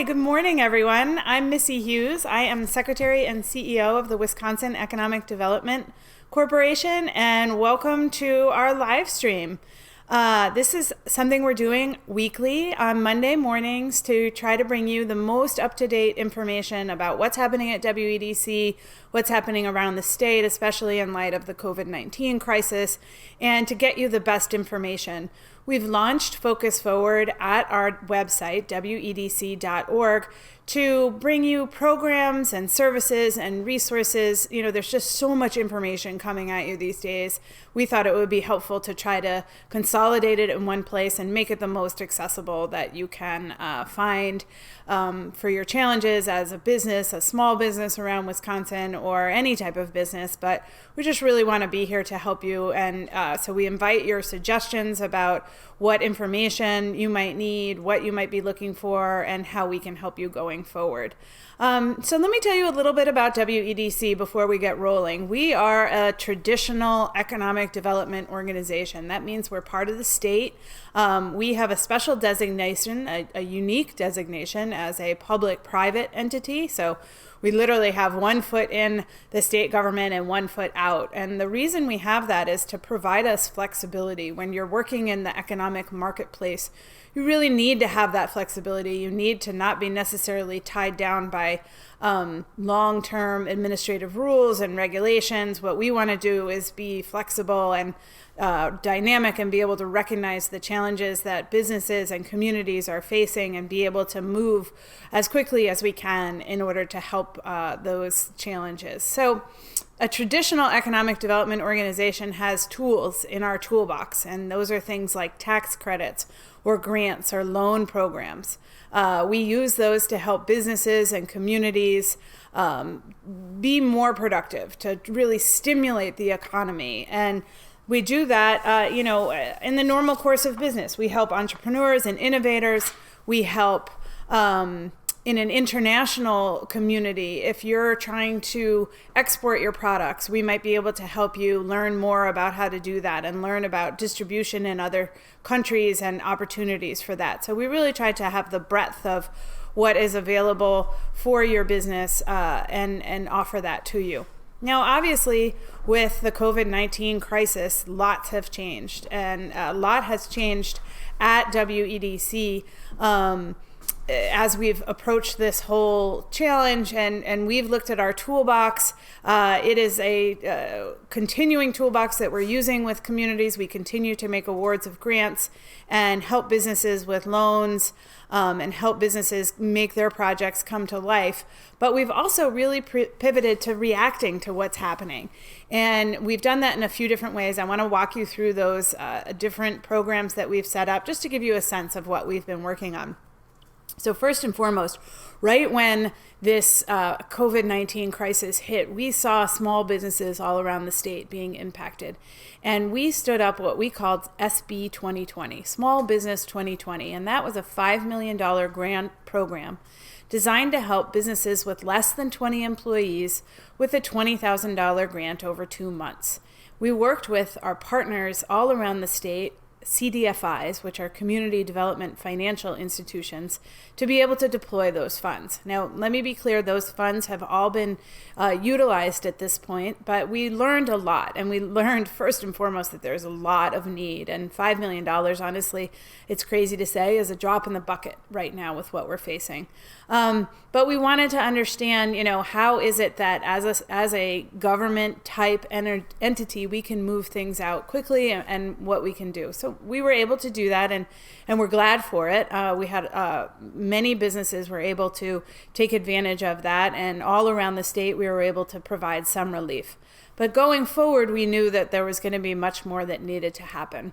Hi, good morning, everyone. I'm Missy Hughes. I am the Secretary and CEO of the Wisconsin Economic Development Corporation, and welcome to our live stream. This is something we're doing weekly on Monday mornings to try to bring you the most up-to-date information about what's happening at WEDC, what's happening around the state, especially in light of the COVID-19 crisis, and to get you the best information. We've launched Focus Forward at our website, wedc.org, to bring you programs and services and resources. You know, there's just so much information coming at you these days. We thought it would be helpful to try to consolidate it in one place and make it the most accessible that you can find for your challenges as a business, a small business around Wisconsin, or any type of business. But we just really want to be here to help you. And so we invite your suggestions about what information you might need, what you might be looking for, and how we can help you going forward. So let me tell you a little bit about WEDC before we get rolling. We are a traditional economic development organization. That means we're part of the state. We have a special designation, a unique designation as a public-private entity. So we literally have one foot in the state government and one foot out. And the reason we have that is to provide us flexibility. When you're working in the economic marketplace, you really need to have that flexibility. You need to not be necessarily tied down by long-term administrative rules and regulations. What we want to do is be flexible and dynamic and be able to recognize the challenges that businesses and communities are facing and be able to move as quickly as we can in order to help those challenges. So a traditional economic development organization has tools in our toolbox, and those are things like tax credits or grants or loan programs. We use those to help businesses and communities be more productive, to really stimulate the economy. And we do that, in the normal course of business. We help entrepreneurs and innovators. We help in an international community. If you're trying to export your products, we might be able to help you learn more about how to do that and learn about distribution in other countries and opportunities for that. So we really try to have the breadth of what is available for your business and offer that to you. Now, obviously, with the COVID-19 crisis, lots have changed, and a lot has changed at WEDC as we've approached this whole challenge, and we've looked at our toolbox. It is a continuing toolbox that we're using with communities. We continue to make awards of grants and help businesses with loans and help businesses make their projects come to life. But we've also really pivoted to reacting to what's happening. And we've done that in a few different ways. I want to walk you through those different programs that we've set up just to give you a sense of what we've been working on. So first and foremost, right when this COVID-19 crisis hit, we saw small businesses all around the state being impacted. And we stood up what we called SB 2020, Small Business 2020. And that was a $5 million grant program designed to help businesses with less than 20 employees with a $20,000 grant over 2 months. We worked with our partners all around the state, CDFIs, which are Community Development Financial Institutions, to be able to deploy those funds. Now, let me be clear, those funds have all been utilized at this point, but we learned a lot, and we learned first and foremost that there's a lot of need, and $5 million, honestly, it's crazy to say, is a drop in the bucket right now with what we're facing. But we wanted to understand, how is it that as a government type entity, we can move things out quickly and what we can do. So we were able to do that, and we're glad for it. We had many businesses were able to take advantage of that, and all around the state, we were able to provide some relief. But going forward, we knew that there was going to be much more that needed to happen.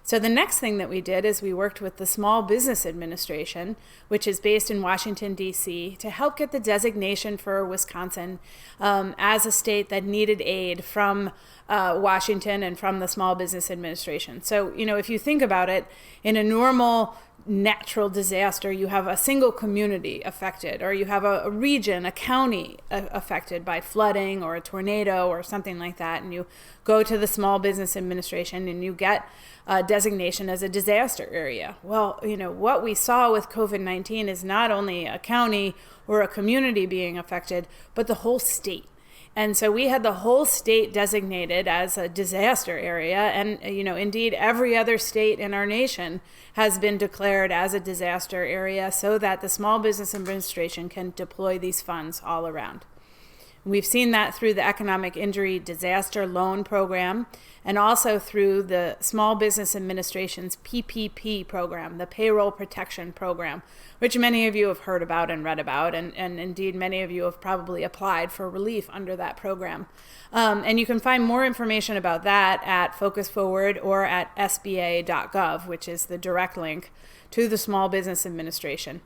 So the next thing that we did is we worked with the Small Business Administration, which is based in Washington, D.C., to help get the designation for Wisconsin as a state that needed aid from Washington and from the Small Business Administration. So, if you think about it, in a normal natural disaster, you have a single community affected, or you have a region, a county affected by flooding or a tornado or something like that, and you go to the Small Business Administration and you get a designation as a disaster area. Well, what we saw with COVID-19 is not only a county or a community being affected, but the whole state. And so we had the whole state designated as a disaster area. And, indeed, every other state in our nation has been declared as a disaster area so that the Small Business Administration can deploy these funds all around. We've seen that through the Economic Injury Disaster Loan Program and also through the Small Business Administration's PPP program, the Payroll Protection Program, which many of you have heard about and read about, and indeed many of you have probably applied for relief under that program. And you can find more information about that at Focus Forward or at sba.gov, which is the direct link to the Small Business Administration.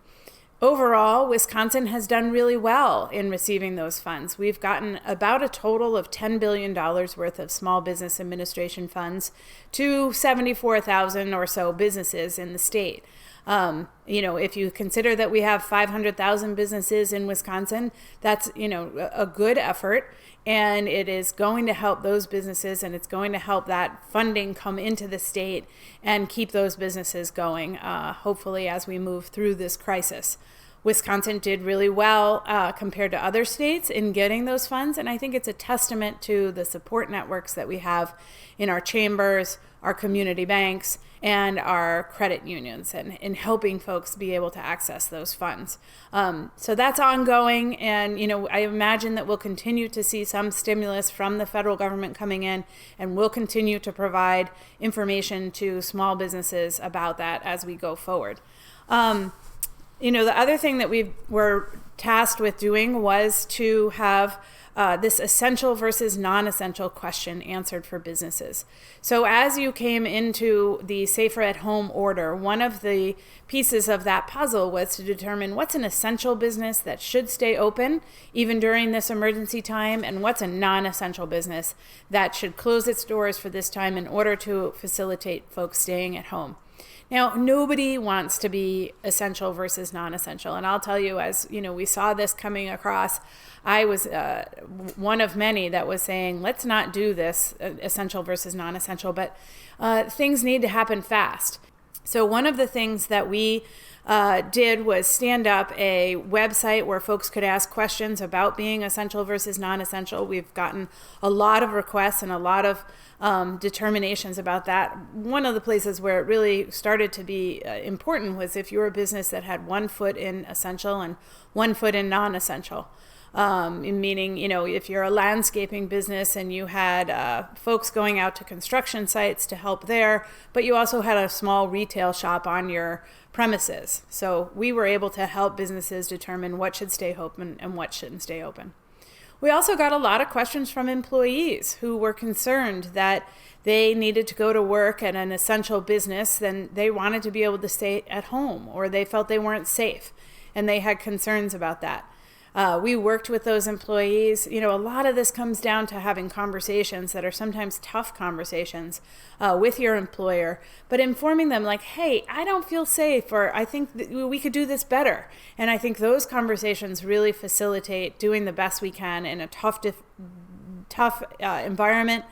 Overall, Wisconsin has done really well in receiving those funds. We've gotten about a total of $10 billion worth of Small Business Administration funds to 74,000 or so businesses in the state. If you consider that we have 500,000 businesses in Wisconsin, that's, a good effort, and it is going to help those businesses, and it's going to help that funding come into the state and keep those businesses going, hopefully as we move through this crisis. Wisconsin did really well compared to other states in getting those funds, and I think it's a testament to the support networks that we have in our chambers, our community banks, and our credit unions, and in helping folks be able to access those funds. So that's ongoing, and I imagine that we'll continue to see some stimulus from the federal government coming in, and we'll continue to provide information to small businesses about that as we go forward. The other thing that we were tasked with doing was to have this essential versus non-essential question answered for businesses. So as you came into the Safer at Home order, one of the pieces of that puzzle was to determine what's an essential business that should stay open even during this emergency time, and what's a non-essential business that should close its doors for this time in order to facilitate folks staying at home. Now, nobody wants to be essential versus non-essential. And I'll tell you, as we saw this coming across, I was one of many that was saying, let's not do this essential versus non-essential, but things need to happen fast. So one of the things that we did was stand up a website where folks could ask questions about being essential versus non-essential. We've gotten a lot of requests and a lot of determinations about that. One of the places where it really started to be important was if you're a business that had 1 foot in essential and 1 foot in non-essential. Meaning, if you're a landscaping business and you had folks going out to construction sites to help there, but you also had a small retail shop on your premises. So we were able to help businesses determine what should stay open and what shouldn't stay open. We also got a lot of questions from employees who were concerned that they needed to go to work at an essential business, then they wanted to be able to stay at home, or they felt they weren't safe, and they had concerns about that. We worked with those employees. A lot of this comes down to having conversations that are sometimes tough conversations with your employer, but informing them like, hey, I don't feel safe, or I think that we could do this better. And I think those conversations really facilitate doing the best we can in a tough environment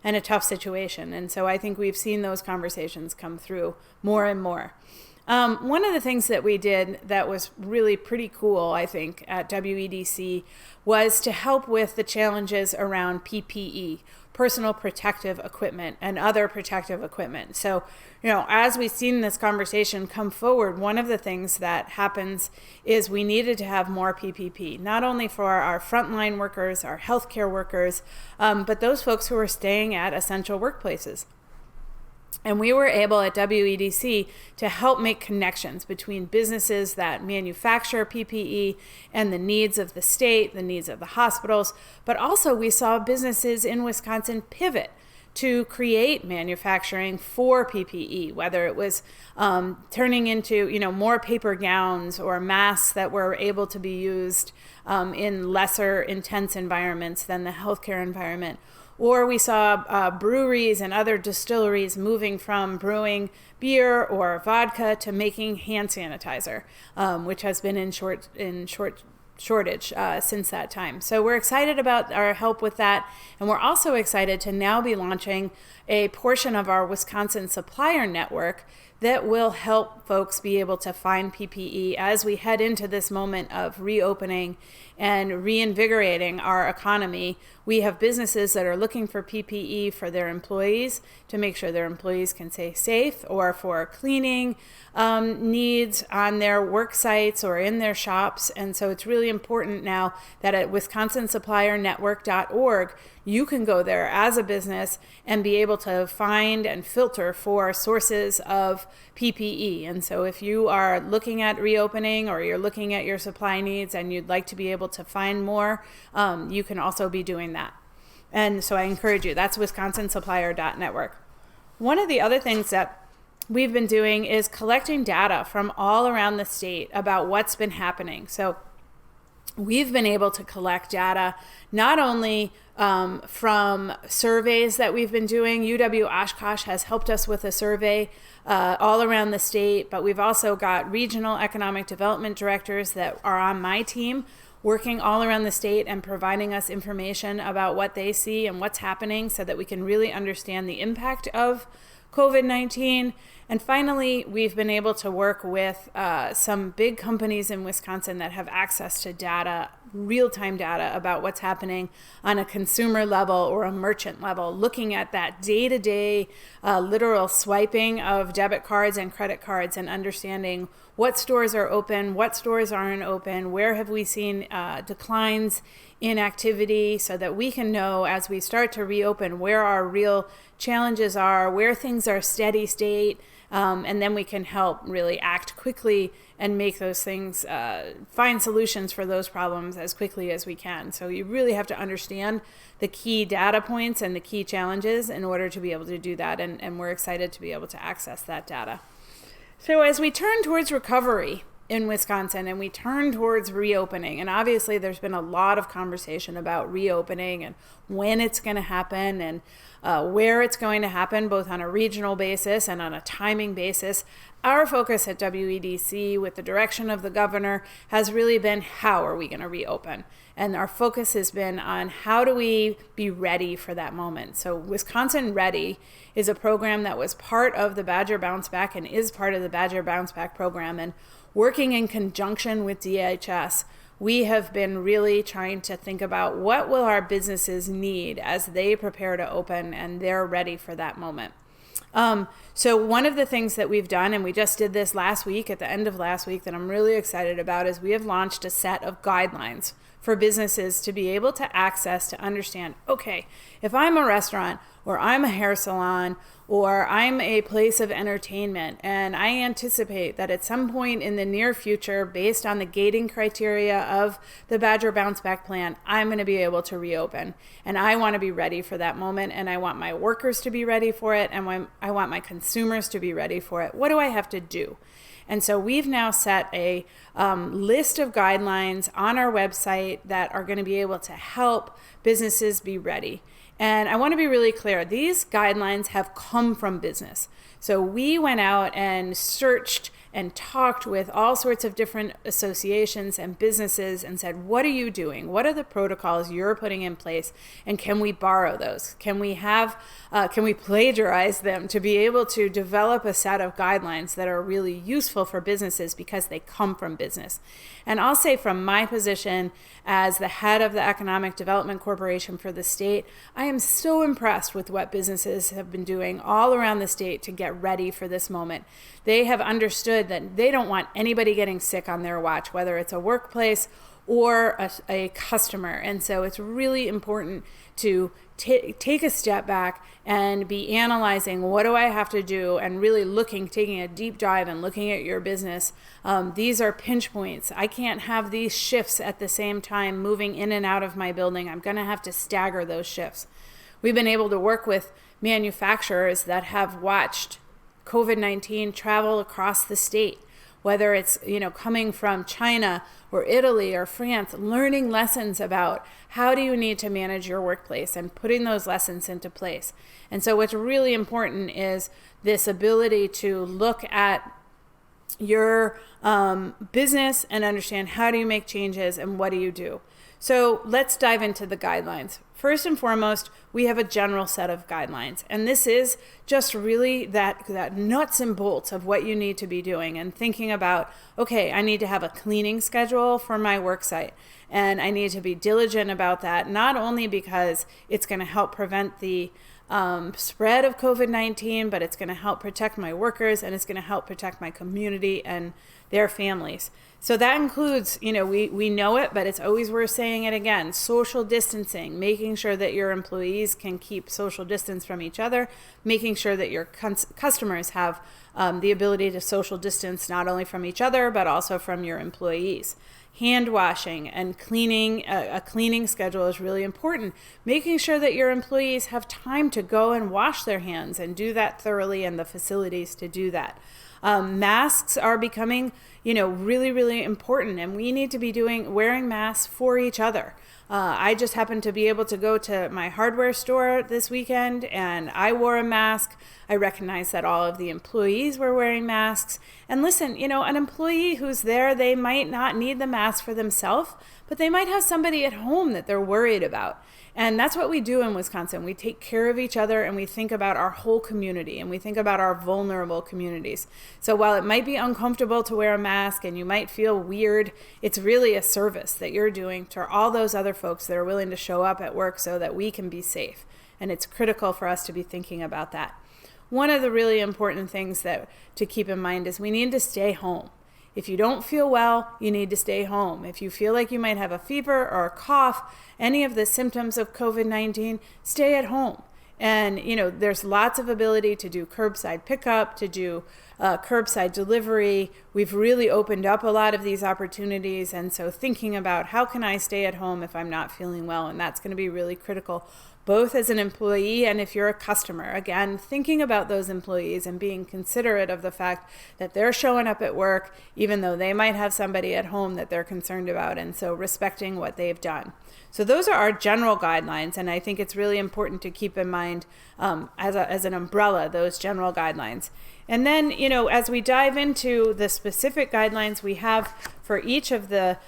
and a tough situation. And so I think we've seen those conversations come through more and more. One of the things that we did that was really pretty cool, I think, at WEDC was to help with the challenges around PPE, personal protective equipment, and other protective equipment. So, as we've seen this conversation come forward, one of the things that happens is we needed to have more PPE, not only for our frontline workers, our healthcare workers, but those folks who are staying at essential workplaces. And we were able at WEDC to help make connections between businesses that manufacture PPE and the needs of the state, the needs of the hospitals. But also we saw businesses in Wisconsin pivot to create manufacturing for PPE, whether it was turning into more paper gowns or masks that were able to be used in lesser intense environments than the healthcare environment, or we saw breweries and other distilleries moving from brewing beer or vodka to making hand sanitizer, which has been in shortage since that time. So we're excited about our help with that, and we're also excited to now be launching a portion of our Wisconsin supplier network that will help folks be able to find PPE as we head into this moment of reopening and reinvigorating our economy. We have businesses that are looking for PPE for their employees to make sure their employees can stay safe, or for cleaning needs on their work sites or in their shops. And so it's really important now that at wisconsinsuppliernetwork.org, you can go there as a business and be able to find and filter for sources of PPE. And so if you are looking at reopening, or you're looking at your supply needs and you'd like to be able to find more, you can also be doing that. And so I encourage you, that's wisconsinsupplier.network. One of the other things that we've been doing is collecting data from all around the state about what's been happening. So we've been able to collect data not only from surveys that we've been doing. UW-Oshkosh has helped us with a survey all around the state, but we've also got regional economic development directors that are on my team working all around the state and providing us information about what they see and what's happening so that we can really understand the impact of COVID-19. And finally, we've been able to work with some big companies in Wisconsin that have access to data, real-time data about what's happening on a consumer level or a merchant level, looking at that day-to-day literal swiping of debit cards and credit cards and understanding what stores are open, what stores aren't open, where have we seen declines in activity, so that we can know as we start to reopen where our real challenges are, where things are steady state, and then we can help really act quickly and make those things, find solutions for those problems as quickly as we can. So you really have to understand the key data points and the key challenges in order to be able to do that, and we're excited to be able to access that data. So as we turn towards recovery in Wisconsin and we turn towards reopening, and obviously there's been a lot of conversation about reopening and when it's going to happen and where it's going to happen, both on a regional basis and on a timing basis. Our focus at WEDC, with the direction of the governor, has really been how are we going to reopen? And our focus has been on how do we be ready for that moment. So Wisconsin Ready is a program that was part of the Badger Bounce Back and is part of the Badger Bounce Back program. And working in conjunction with DHS, we have been really trying to think about what will our businesses need as they prepare to open and they're ready for that moment. So one of the things that we've done, and we just did this last week, at the end of last week, that I'm really excited about, is we have launched a set of guidelines for businesses to be able to access, to understand, okay, if I'm a restaurant or I'm a hair salon or I'm a place of entertainment, and I anticipate that at some point in the near future, based on the gating criteria of the Badger Bounce Back plan, I'm going to be able to reopen. And I want to be ready for that moment, and I want my workers to be ready for it, and I want my consumers to be ready for it. What do I have to do? And so we've now set a list of guidelines on our website that are going to be able to help businesses be ready. And I want to be really clear, these guidelines have come from business. So we went out and searched and talked with all sorts of different associations and businesses and said, what are you doing? What are the protocols you're putting in place? And can we borrow those? Can we plagiarize them to be able to develop a set of guidelines that are really useful for businesses because they come from business? And I'll say from my position as the head of the Economic Development Corporation for the state, I am so impressed with what businesses have been doing all around the state to get ready for this moment. They have understood that they don't want anybody getting sick on their watch, whether it's a workplace or a customer. And so it's really important to take a step back and be analyzing, what do I have to do, and really taking a deep dive and looking at your business. These are pinch points. I can't have these shifts at the same time moving in and out of my building. I'm going to have to stagger those shifts. We've been able to work with manufacturers that have watched COVID-19 travel across the state. whether it's, coming from China or Italy or France, learning lessons about how do you need to manage your workplace and putting those lessons into place. And so what's really important is this ability to look at your business and understand how do you make changes and what do you do. So let's dive into the guidelines. First and foremost, we have a general set of guidelines, and this is just really that nuts and bolts of what you need to be doing and thinking about, okay, I need to have a cleaning schedule for my work site, and I need to be diligent about that, not only because it's going to help prevent the spread of COVID-19, but it's going to help protect my workers, and it's going to help protect my community and their families. So that includes, we know it, but it's always worth saying it again, social distancing, making sure that your employees can keep social distance from each other, making sure that your customers have the ability to social distance not only from each other, but also from your employees. Hand washing and cleaning, a cleaning schedule is really important. Making sure that your employees have time to go and wash their hands and do that thoroughly and the facilities to do that. Masks are becoming, really, really important, and we need to be wearing masks for each other. I just happened to be able to go to my hardware store this weekend, and I wore a mask. I recognized that all of the employees were wearing masks. And listen, an employee who's there, they might not need the mask for themselves, but they might have somebody at home that they're worried about. And that's what we do in Wisconsin. We take care of each other, and we think about our whole community, and we think about our vulnerable communities. So while it might be uncomfortable to wear a mask and you might feel weird, it's really a service that you're doing to all those other folks that are willing to show up at work so that we can be safe. And it's critical for us to be thinking about that. One of the really important things that to keep in mind is we need to stay home. If you don't feel well, you need to stay home. If you feel like you might have a fever or a cough, any of the symptoms of COVID-19, stay at home. And, there's lots of ability to do curbside pickup, to do curbside delivery. We've really opened up a lot of these opportunities. And so thinking about how can I stay at home if I'm not feeling well, and that's going to be really critical, both as an employee and if you're a customer. Again, thinking about those employees and being considerate of the fact that they're showing up at work, even though they might have somebody at home that they're concerned about, and so respecting what they've done. So those are our general guidelines, and I think it's really important to keep in mind as an umbrella, those general guidelines. And then, as we dive into the specific guidelines we have for each of the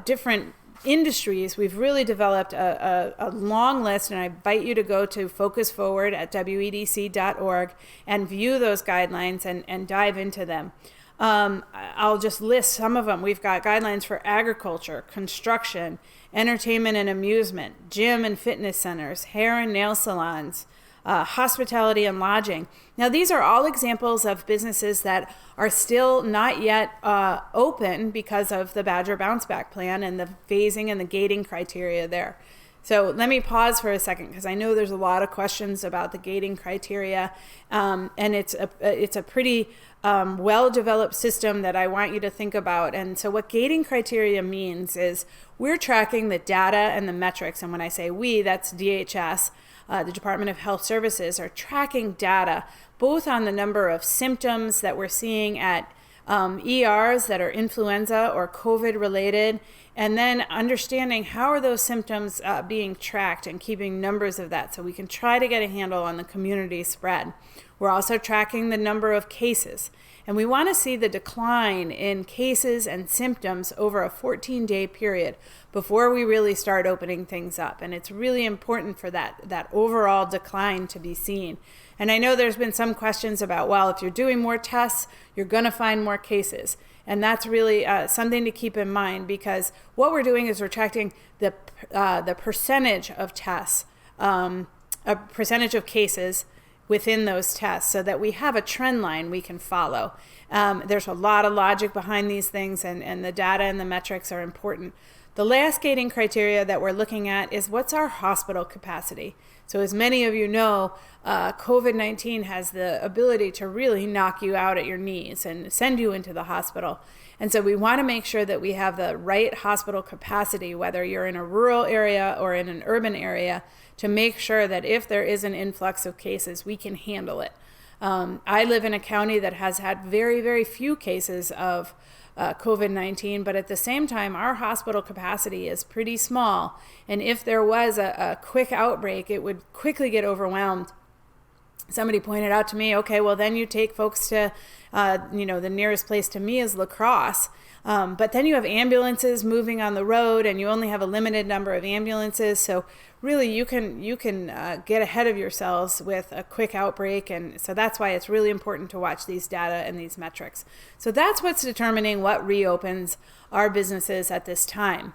different industries, we've really developed a long list, and I invite you to go to Focus Forward at WEDC.org and view those guidelines and dive into them. I'll just list some of them. We've got guidelines for agriculture, construction, entertainment and amusement, gym and fitness centers, hair and nail salons, hospitality and lodging. Now, these are all examples of businesses that are still not yet open because of the Badger Bounce Back Plan and the phasing and the gating criteria there. So let me pause for a second because I know there's a lot of questions about the gating criteria, and it's a pretty well-developed system that I want you to think about. And so what gating criteria means is we're tracking the data and the metrics, and when I say we, that's DHS, the Department of Health Services, are tracking data both on the number of symptoms that we're seeing at ERs that are influenza or COVID related, and then understanding how are those symptoms being tracked and keeping numbers of that so we can try to get a handle on the community spread. We're also tracking the number of cases, and we want to see the decline in cases and symptoms over a 14-day period before we really start opening things up. And it's really important for that overall decline to be seen. And I know there's been some questions about, well, if you're doing more tests, you're going to find more cases. And that's really something to keep in mind, because what we're doing is we're tracking the percentage of tests, a percentage of cases within those tests, so that we have a trend line we can follow. There's a lot of logic behind these things, and the data and the metrics are important. The last gating criteria that we're looking at is what's our hospital capacity. So as many of you know, COVID-19 has the ability to really knock you out at your knees and send you into the hospital. And so we want to make sure that we have the right hospital capacity, whether you're in a rural area or in an urban area, to make sure that if there is an influx of cases, we can handle it. I live in a county that has had very, very few cases of COVID-19, but at the same time, our hospital capacity is pretty small. And if there was a quick outbreak, it would quickly get overwhelmed. Somebody pointed out to me, okay, well, then you take folks to, the nearest place to me is La Crosse. But then you have ambulances moving on the road, and you only have a limited number of ambulances. So really, you can get ahead of yourselves with a quick outbreak. And so that's why it's really important to watch these data and these metrics. So that's what's determining what reopens our businesses at this time.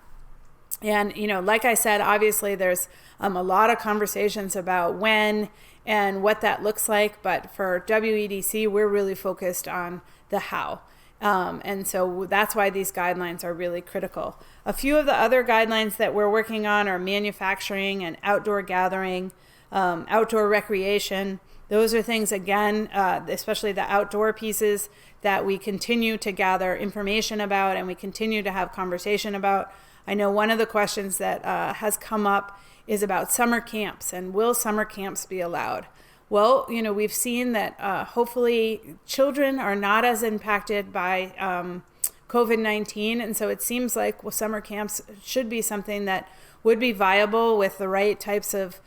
And, like I said, obviously there's a lot of conversations about when and what that looks like. But for WEDC, we're really focused on the how. And so that's why these guidelines are really critical. A few of the other guidelines that we're working on are manufacturing and outdoor gathering, outdoor recreation. Those are things, again, especially the outdoor pieces that we continue to gather information about and we continue to have conversation about. I know one of the questions that has come up is about summer camps, and will summer camps be allowed? Well, we've seen that hopefully children are not as impacted by COVID-19, and so it seems like summer camps should be something that would be viable with the right types of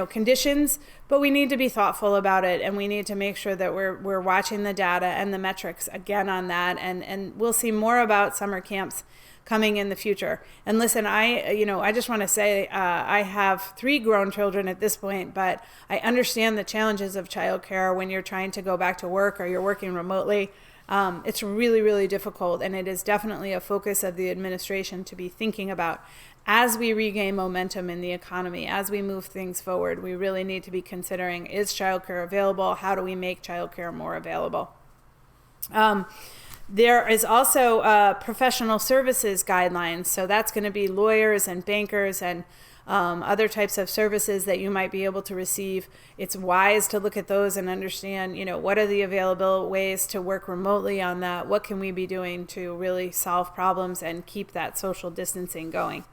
conditions, but we need to be thoughtful about it, and we need to make sure that we're watching the data and the metrics again on that, and we'll see more about summer camps coming in the future. And listen, I just want to say I have 3 grown children at this point, but I understand the challenges of childcare when you're trying to go back to work or you're working remotely. It's really, really difficult, and it is definitely a focus of the administration to be thinking about as we regain momentum in the economy, as we move things forward. We really need to be considering, is childcare available? How do we make childcare more available? There is also professional services guidelines. So that's going to be lawyers and bankers and other types of services that you might be able to receive. It's wise to look at those and understand, what are the available ways to work remotely on that? What can we be doing to really solve problems and keep that social distancing going?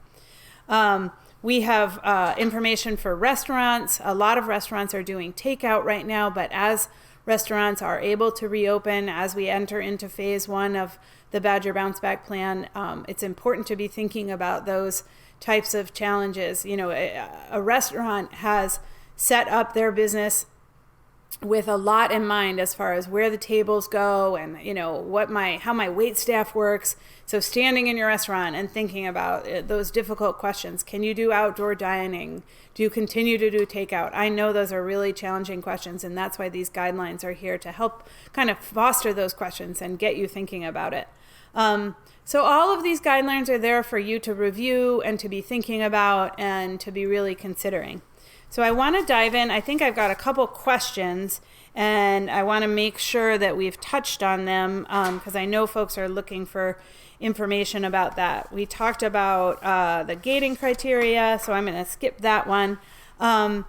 We have information for restaurants. A lot of restaurants are doing takeout right now, but as restaurants are able to reopen, as we enter into phase 1 of the Badger Bounce Back Plan, it's important to be thinking about those types of challenges. A restaurant has set up their business with a lot in mind as far as where the tables go and how my wait staff works. So standing in your restaurant and thinking about those difficult questions. Can you do outdoor dining? Do you continue to do takeout? I know those are really challenging questions, and that's why these guidelines are here to help kind of foster those questions and get you thinking about it. So all of these guidelines are there for you to review and to be thinking about and to be really considering. So I want to dive in. I think I've got a couple questions, and I want to make sure that we've touched on them because I know folks are looking for information about that. We talked about the gating criteria, so I'm going to skip that one. One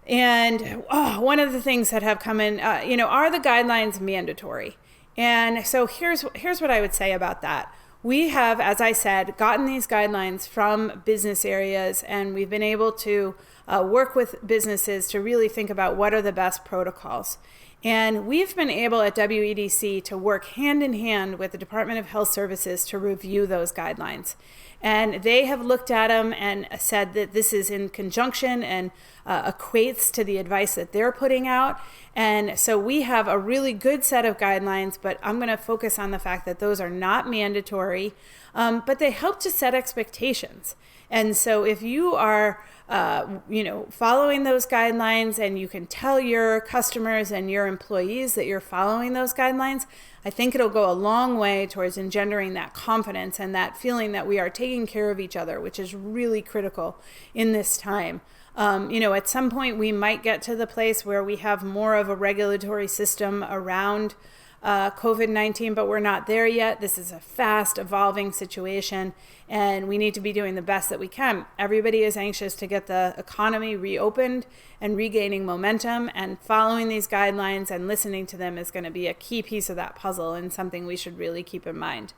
of the things that have come in, are the guidelines mandatory? And so here's what I would say about that. We have, as I said, gotten these guidelines from business areas, and we've been able to work with businesses to really think about what are the best protocols. And we've been able at WEDC to work hand in hand with the Department of Health Services to review those guidelines. And they have looked at them and said that this is in conjunction and equates to the advice that they're putting out. And so we have a really good set of guidelines, but I'm going to focus on the fact that those are not mandatory, but they help to set expectations. And so if you are following those guidelines and you can tell your customers and your employees that you're following those guidelines, I think it'll go a long way towards engendering that confidence and that feeling that we are taking care of each other, which is really critical in this time. At some point we might get to the place where we have more of a regulatory system around COVID-19, but we're not there yet. This is a fast evolving situation, and we need to be doing the best that we can. Everybody is anxious to get the economy reopened and regaining momentum, and following these guidelines and listening to them is going to be a key piece of that puzzle and something we should really keep in mind.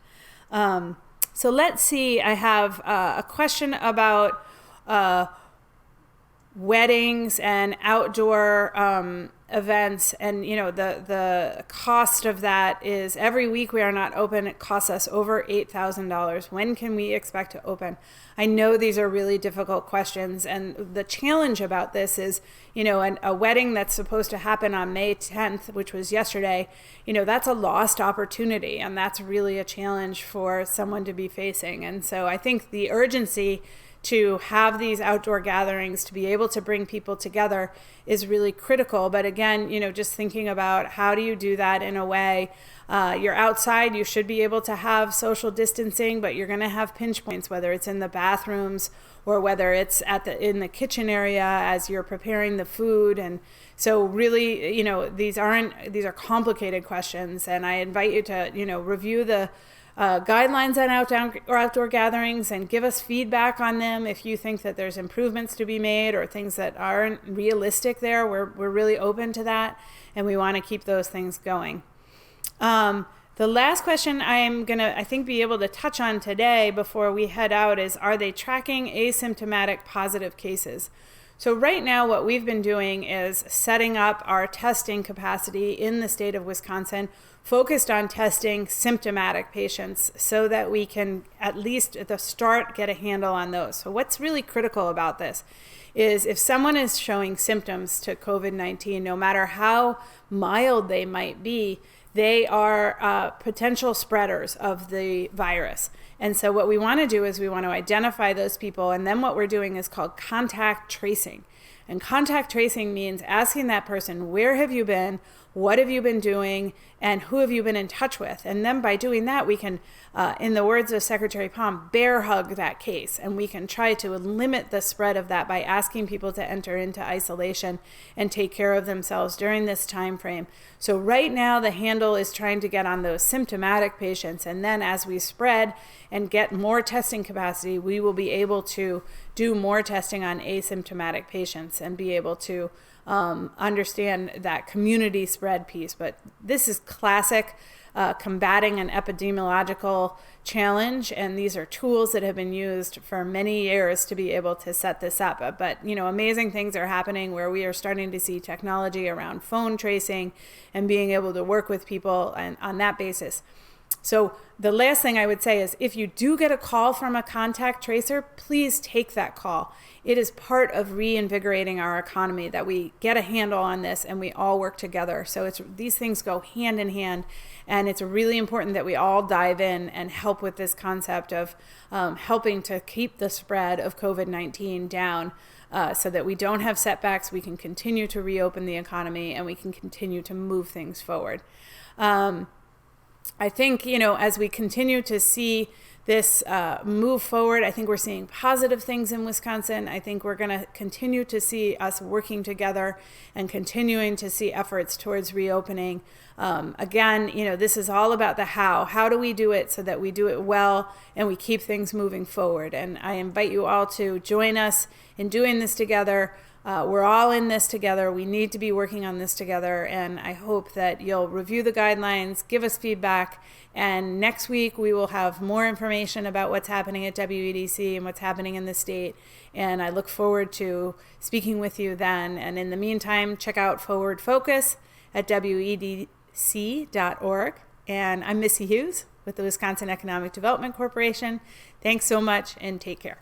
So let's see, I have a question about weddings and outdoor events, and the cost of that is every week we are not open, it costs us over $8,000. When can we expect to open? I know these are really difficult questions, and the challenge about this is, a wedding that's supposed to happen on May 10th, which was yesterday, that's a lost opportunity, and that's really a challenge for someone to be facing. And so I think the urgency to have these outdoor gatherings, to be able to bring people together, is really critical. But again, just thinking about how do you do that in a way, you're outside, you should be able to have social distancing, but you're going to have pinch points, whether it's in the bathrooms or whether it's in the kitchen area as you're preparing the food. And so really, these are complicated questions, and I invite you to, review the guidelines on outdoor gatherings and give us feedback on them. If you think that there's improvements to be made or things that aren't realistic there, we're really open to that, and we want to keep those things going. The last question I'm going to, I think, be able to touch on today before we head out is, are they tracking asymptomatic positive cases? So right now what we've been doing is setting up our testing capacity in the state of Wisconsin, focused on testing symptomatic patients so that we can at least at the start get a handle on those. So what's really critical about this is if someone is showing symptoms to COVID-19, no matter how mild they might be, they are potential spreaders of the virus. And so what we want to do is we want to identify those people, and then what we're doing is called contact tracing. And contact tracing means asking that person, where have you been, what have you been doing, and who have you been in touch with? And then by doing that, we can, in the words of Secretary Palm, bear hug that case, and we can try to limit the spread of that by asking people to enter into isolation and take care of themselves during this time frame. So right now, the handle is trying to get on those symptomatic patients, and then as we spread and get more testing capacity, we will be able to do more testing on asymptomatic patients and be able to understand that community spread piece. But this is classic combating an epidemiological challenge, and these are tools that have been used for many years to be able to set this up. But amazing things are happening where we are starting to see technology around phone tracing and being able to work with people on that basis. So the last thing I would say is, if you do get a call from a contact tracer, please take that call. It is part of reinvigorating our economy that we get a handle on this and we all work together. So these things go hand in hand, and it's really important that we all dive in and help with this concept of helping to keep the spread of COVID-19 down, so that we don't have setbacks, we can continue to reopen the economy, and we can continue to move things forward. I think, as we continue to see this move forward, I think we're seeing positive things in Wisconsin. I think we're going to continue to see us working together and continuing to see efforts towards reopening. Again, this is all about the how. How do we do it so that we do it well and we keep things moving forward? And I invite you all to join us in doing this together. We're all in this together. We need to be working on this together, and I hope that you'll review the guidelines, give us feedback, and next week we will have more information about what's happening at WEDC and what's happening in the state, and I look forward to speaking with you then. And in the meantime, check out Forward Focus at WEDC.org, and I'm Missy Hughes with the Wisconsin Economic Development Corporation. Thanks so much, and take care.